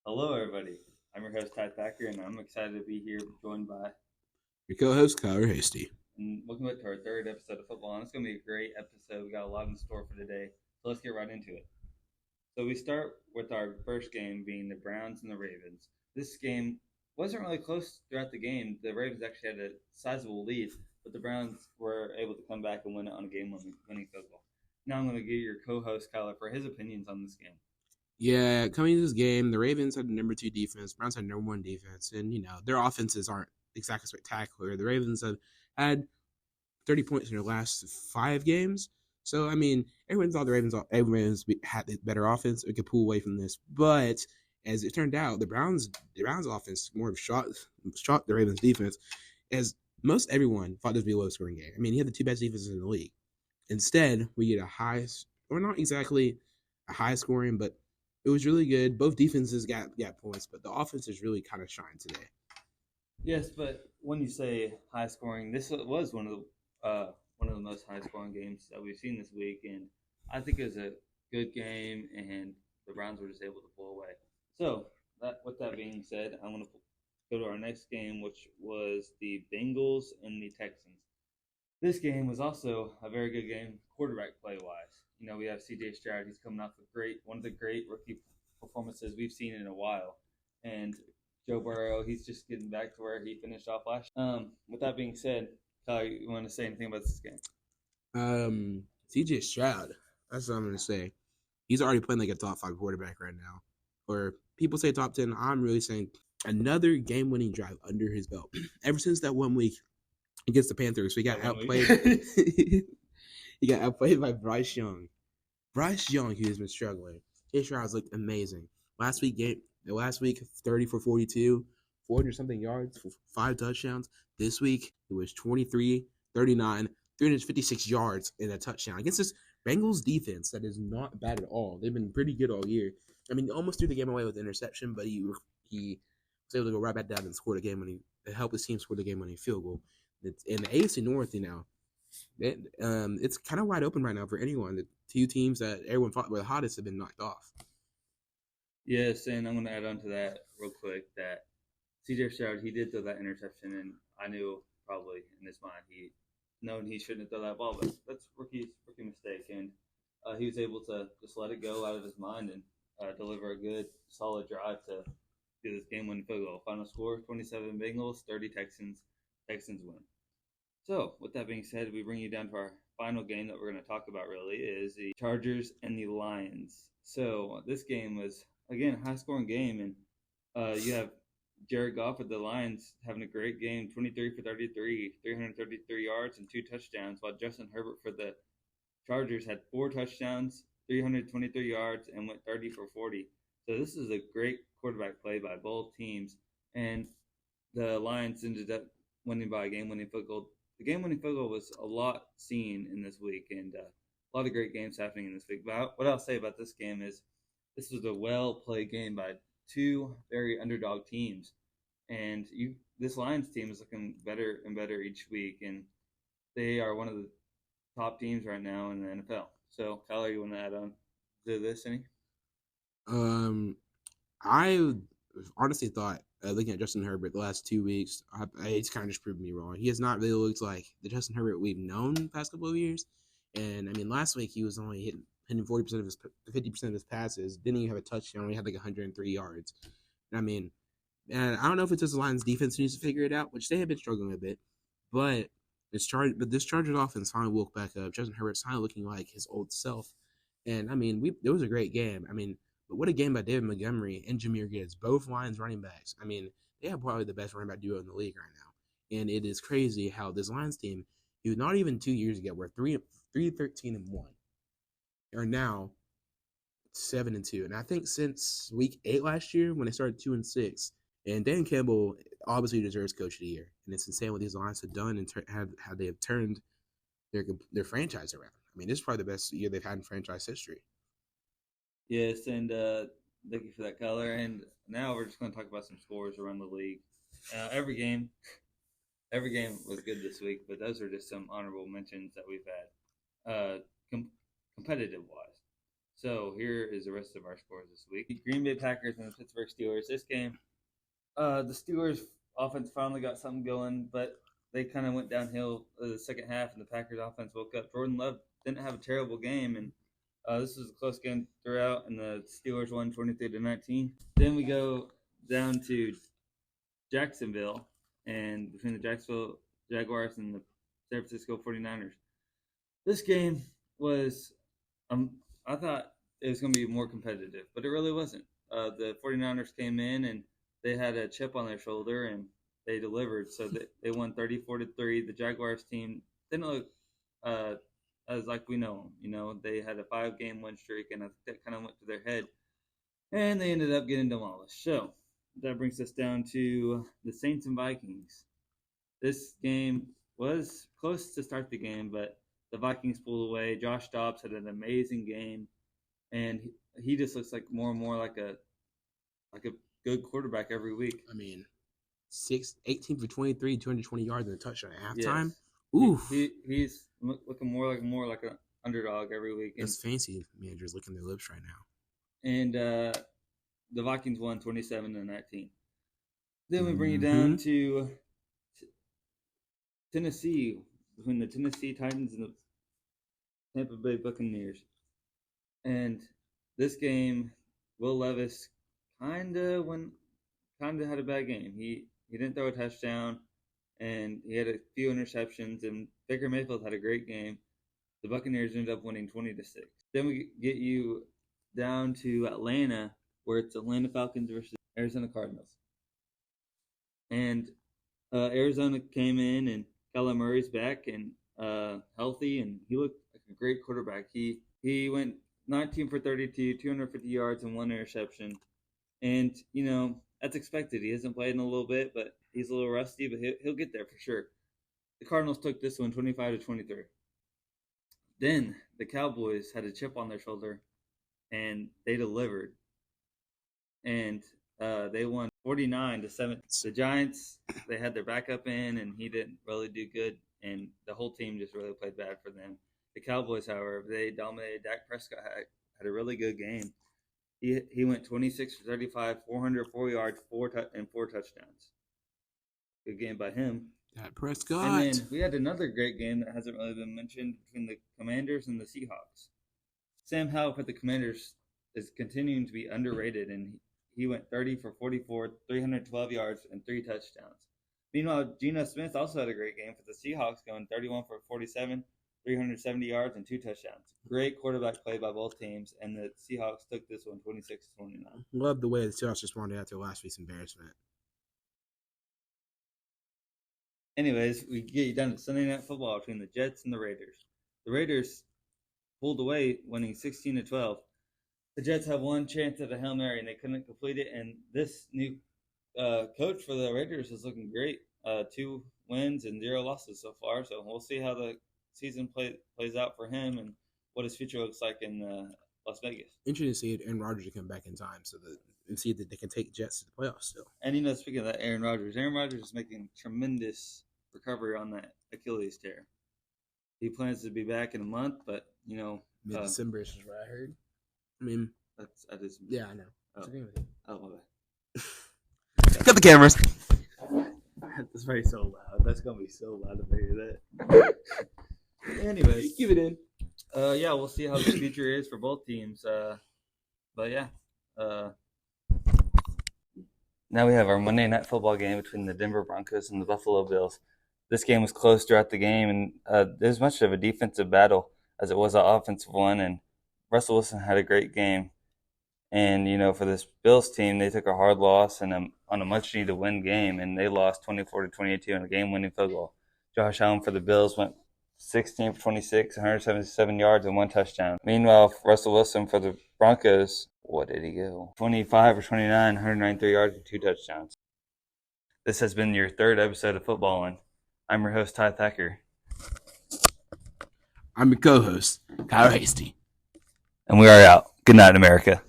Hello, everybody. I'm your host, Ty Thacker, and I'm excited to be here, joined by, Your co-host, Kyler Hasty. and welcome back to our third episode of Football. And it's going to be a great episode. We got a lot in store for today, so let's get right into it. So we start with our first game being the Browns and the Ravens. This game wasn't really close throughout the game. The Ravens actually had a sizable lead, but the Browns were able to come back and win it on a game-winning field goal. Now I'm going to get your co-host Kyler for his opinions on this game. Yeah, coming into this game, the Ravens had the number two defense. Browns had number one defense, and their offenses aren't exactly spectacular. The Ravens have had 30 points in their last five games. So everyone thought everyone had the better offense. We could pull away from this, but as it turned out, the Browns offense more of shot the Ravens defense. As most everyone thought this would be a low scoring game. He had the two best defenses in the league. Instead, we get a high, or not exactly a high scoring, but it was really good. Both defenses got points, but the offenses really kind of shined today. Yes, but when you say high scoring, this was one of the most high scoring games that we've seen this week, and I think it was a good game, and the Browns were just able to pull away. So that with that being said, I'm going to go to our next game, which was the Bengals and the Texans. This game was also a very good game, quarterback play wise. You know, we have C.J. Stroud. He's coming off one of the great rookie performances we've seen in a while, and Joe Burrow, he's just getting back to where he finished off last. With that being said, Kyle, you want to say anything about this game? CJ Stroud, that's what I'm gonna say. He's already playing like a top five quarterback right now. Or people say top 10. I'm really saying another game winning drive under his belt. Ever since that 1 week against the Panthers, we got That 1 outplayed. week. He got outplayed by Bryce Young. Bryce Young, who has been struggling. His Stroud's looked amazing. The last week, 30 for 42, 400 something yards, for five touchdowns. This week, it was 23, 39, 356 yards and a touchdown against this Bengals defense that is not bad at all. They've been pretty good all year. He almost threw the game away with interception, but he was able to go right back down and score the game when he helped his team score the game winning field goal. It's in the AFC North, it's kind of wide open right now for anyone. The two teams that everyone thought were the hottest have been knocked off. Yes, and I'm going to add on to that real quick that C.J. Stroud, he did throw that interception, and I knew probably in his mind he known he shouldn't have thrown that ball, but that's rookie mistake, and he was able to just let it go out of his mind and deliver a good solid drive to do this game-winning field goal. Final score: 27 Bengals, 30 Texans. Texans win. So, with that being said, we bring you down to our final game that we're going to talk about. Really, is the Chargers and the Lions. So, this game was again a high-scoring game, and you have Jared Goff with the Lions having a great game: 23 for 33, 333 yards and two touchdowns, while Justin Herbert for the Chargers had four touchdowns, 323 yards, and went 30 for 40. So this is a great quarterback play by both teams, and the Lions ended up winning by a game-winning field goal. The game-winning field goal was a lot seen in this week, and a lot of great games happening in this week. But what I'll say about this game is this was a well-played game by two very underdog teams, and this Lions team is looking better and better each week, and they are one of the top teams right now in the NFL. So, Kyler, you want to add on to this any? Um, I honestly thought, looking at Justin Herbert the last 2 weeks, it's kind of just proved me wrong. He has not really looked like the Justin Herbert we've known the past couple of years. And last week he was only hitting 40% of his 50% of his passes. Didn't even have a touchdown. He had like 103 yards. And I don't know if it's just the Lions defense needs to figure it out, which they have been struggling a bit. But this Chargers offense finally woke back up. Justin Herbert's finally looking like his old self. And it was a great game. But what a game by David Montgomery and Jameer Gibbs, both Lions running backs. They have probably the best running back duo in the league right now. And it is crazy how this Lions team, who not even 2 years ago were 3-13-1, are now 7-2. And I think since week 8 last year, when they started 2-6, and Dan Campbell obviously deserves Coach of the Year. And it's insane what these Lions have done and how they have turned their franchise around. This is probably the best year they've had in franchise history. Yes, and thank you for that, Kyler. And now we're just going to talk about some scores around the league. Every game, every game was good this week, but those are just some honorable mentions that we've had, competitive wise. So here is the rest of our scores this week. The Green Bay Packers and the Pittsburgh Steelers. This game, the Steelers offense finally got something going, but they kind of went downhill the second half, and the Packers offense woke up. Jordan Love didn't have a terrible game, and this was a close game throughout, and the Steelers won 23-19. Then we go down to Jacksonville, and between the Jacksonville Jaguars and the San Francisco 49ers. This game was, I thought it was going to be more competitive, but it really wasn't. The 49ers came in, and they had a chip on their shoulder, and they delivered. So they won 34-3. The Jaguars team didn't look as like we know them. You know, they had a 5-game win streak, and I think that kind of went to their head. And they ended up getting demolished. So that brings us down to the Saints and Vikings. This game was close to start the game, but the Vikings pulled away. Josh Dobbs had an amazing game, and he just looks like more and more like a good quarterback every week. I mean, 18 for 23, 220 yards and a touchdown at halftime. Yes. Oof. He's looking more like an underdog every week. Those fancy managers licking their lips right now. And the Vikings won 27-19. Then we bring you down to Tennessee, between the Tennessee Titans and the Tampa Bay Buccaneers. And this game, Will Levis kind of had a bad game. He didn't throw a touchdown, and he had a few interceptions, and Baker Mayfield had a great game. The Buccaneers ended up winning 20-6. Then we get you down to Atlanta, where it's Atlanta Falcons versus Arizona Cardinals. And Arizona came in, and Kyler Murray's back and healthy, and he looked like a great quarterback. He went 19 for 32, 250 yards, and 1 interception. And, you know, that's expected. He hasn't played in a little bit, but he's a little rusty, but he'll get there for sure. The Cardinals took this one 25-23. Then the Cowboys had a chip on their shoulder, and they delivered. And they won 49-7. The Giants, they had their backup in, and he didn't really do good, and the whole team just really played bad for them. The Cowboys, however, they dominated. Dak Prescott had a really good game. He went 26 for 35, 404 yards, 4 touchdowns. Good game by him. Dak Prescott. And then we had another great game that hasn't really been mentioned between the Commanders and the Seahawks. Sam Howell for the Commanders is continuing to be underrated, and he went 30 for 44, 312 yards, and 3 touchdowns. Meanwhile, Geno Smith also had a great game for the Seahawks, going 31 for 47, 370 yards, and 2 touchdowns. Great quarterback play by both teams, and the Seahawks took this one 26-29. Love the way the Seahawks responded after last week's embarrassment. Anyways, we get you down to Sunday Night Football between the Jets and the Raiders. The Raiders pulled away, winning 16-12. The Jets have one chance at a Hail Mary, and they couldn't complete it. And this new coach for the Raiders is looking great. 2 wins and 0 losses so far. So we'll see how the season plays out for him and what his future looks like in Las Vegas. Interesting to see Aaron Rodgers to come back in time and see that they can take Jets to the playoffs still. And, you know, speaking of that, Aaron Rodgers is making tremendous recovery on that Achilles tear. He plans to be back in a month, but, you know. Mid-December is what I heard. I mean, that is. Yeah, I know. Oh, my bad. Cut the cameras. That's very so loud. That's gonna be so loud if I hear that. Anyways, give it in. Yeah, we'll see how the future is for both teams. But yeah. Now we have our Monday Night Football game between the Denver Broncos and the Buffalo Bills. This game was close throughout the game, and there's much of a defensive battle as it was an offensive one. And Russell Wilson had a great game. And, you know, for this Bills team, they took a hard loss and on a much-needed-win game, and they lost 24-22 on a game-winning field goal. Josh Allen for the Bills went 16 for 26, 177 yards, and 1 touchdown. Meanwhile, Russell Wilson for the Broncos, what did he go? 25 for 29, 193 yards, and 2 touchdowns. This has been your 3rd episode of Footballin. I'm your host, Ty Thacker. I'm your co-host, Kyle Hasty. And we are out. Good night, America.